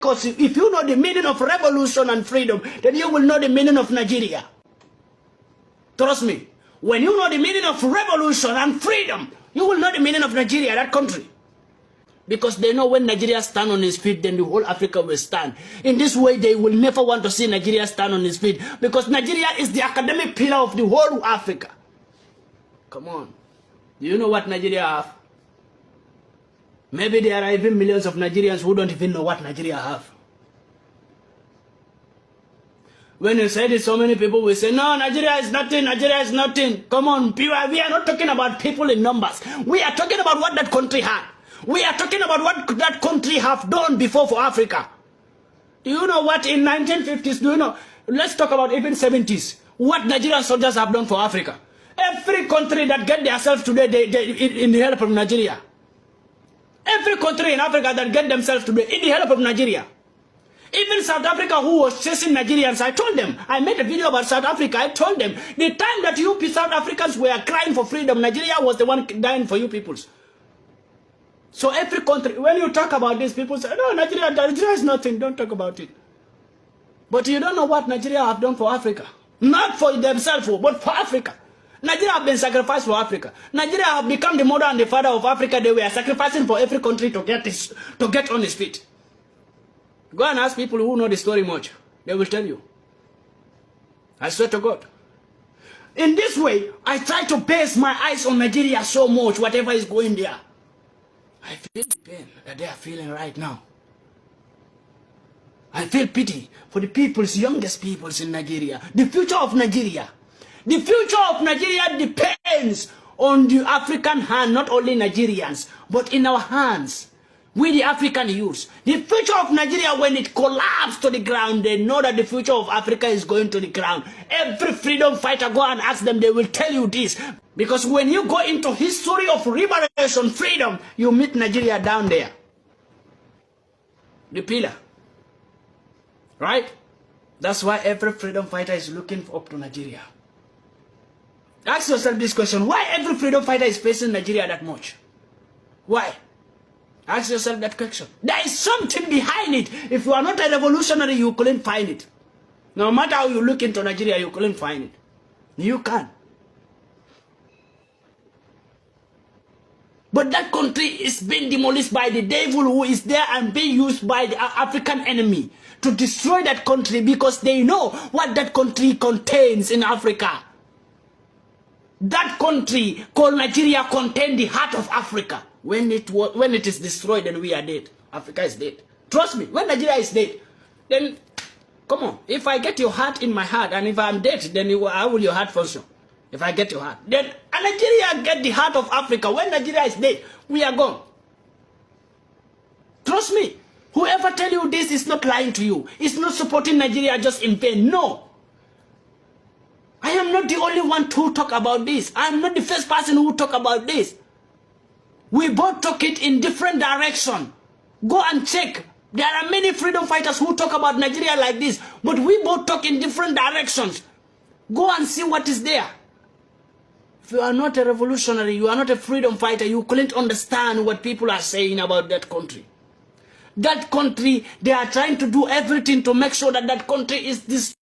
Because if you know the meaning of revolution and freedom, then you will know the meaning of Nigeria. Trust me. When you know the meaning of revolution and freedom, you will know the meaning of Nigeria, that country. Because they know when Nigeria stand on his feet, then the whole Africa will stand. In this way, they will never want to see Nigeria stand on his feet. Because Nigeria is the academic pillar of the whole Africa. Come on. Do you know what Nigeria have? Maybe there are even millions of Nigerians who don't even know what Nigeria have. When you say this, so many people will say, no, Nigeria is nothing, Nigeria is nothing. Come on, we are not talking about people in numbers. We are talking about what that country had. We are talking about what that country have done before for Africa. Do you know what in 1950s, do you know? Let's talk about even 70s. What Nigerian soldiers have done for Africa. Every country that get themselves today, they in the help of Nigeria. Every country in Africa that get themselves today, in the help of Nigeria. Even South Africa, who was chasing Nigerians, I told them, I made a video about South Africa, I told them, the time that you South Africans were crying for freedom, Nigeria was the one dying for you peoples. So every country, when you talk about this, people say, no, Nigeria is nothing, don't talk about it. But you don't know what Nigeria have done for Africa. Not for themselves, but for Africa. Nigeria have been sacrificed for Africa. Nigeria have become the mother and the father of Africa. They were sacrificing for every country to get on its feet. Go and ask people who know the story much. They will tell you. I swear to God. In this way, I try to base my eyes on Nigeria so much, whatever is going there. I feel the pain that they are feeling right now. I feel pity for the people's, youngest peoples in Nigeria. The future of Nigeria. The future of Nigeria depends on the African hand, not only Nigerians, but in our hands. We the African youths. The future of Nigeria, when it collapses to the ground, they know that the future of Africa is going to the ground. Every freedom fighter, go and ask them, they will tell you this. Because when you go into history of liberation, freedom, you meet Nigeria down there. The pillar. Right? That's why every freedom fighter is looking up to Nigeria. Ask yourself this question. Why every freedom fighter is facing Nigeria that much? Why? Ask yourself that question. There is something behind it. If you are not a revolutionary, you couldn't find it. No matter how you look into Nigeria, you couldn't find it. You can. But that country is being demolished by the devil who is there and being used by the African enemy to destroy that country because they know what that country contains in Africa. That country called Nigeria contains the heart of Africa. When it is destroyed, then we are dead. Africa is dead. Trust me, when Nigeria is dead, then, come on, if I get your heart in my heart, and if I'm dead, then how will your heart function? If I get your heart. Then Nigeria get the heart of Africa. When Nigeria is dead, we are gone. Trust me, whoever tell you this is not lying to you. It's not supporting Nigeria just in vain. No. I am not the only one to talk about this. I am not the first person who talk about this. We both talk it in different direction. Go and check. There are many freedom fighters who talk about Nigeria like this, but we both talk in different directions. Go and see what is there. If you are not a revolutionary, you are not a freedom fighter, you couldn't understand what people are saying about that country. That country, they are trying to do everything to make sure that that country is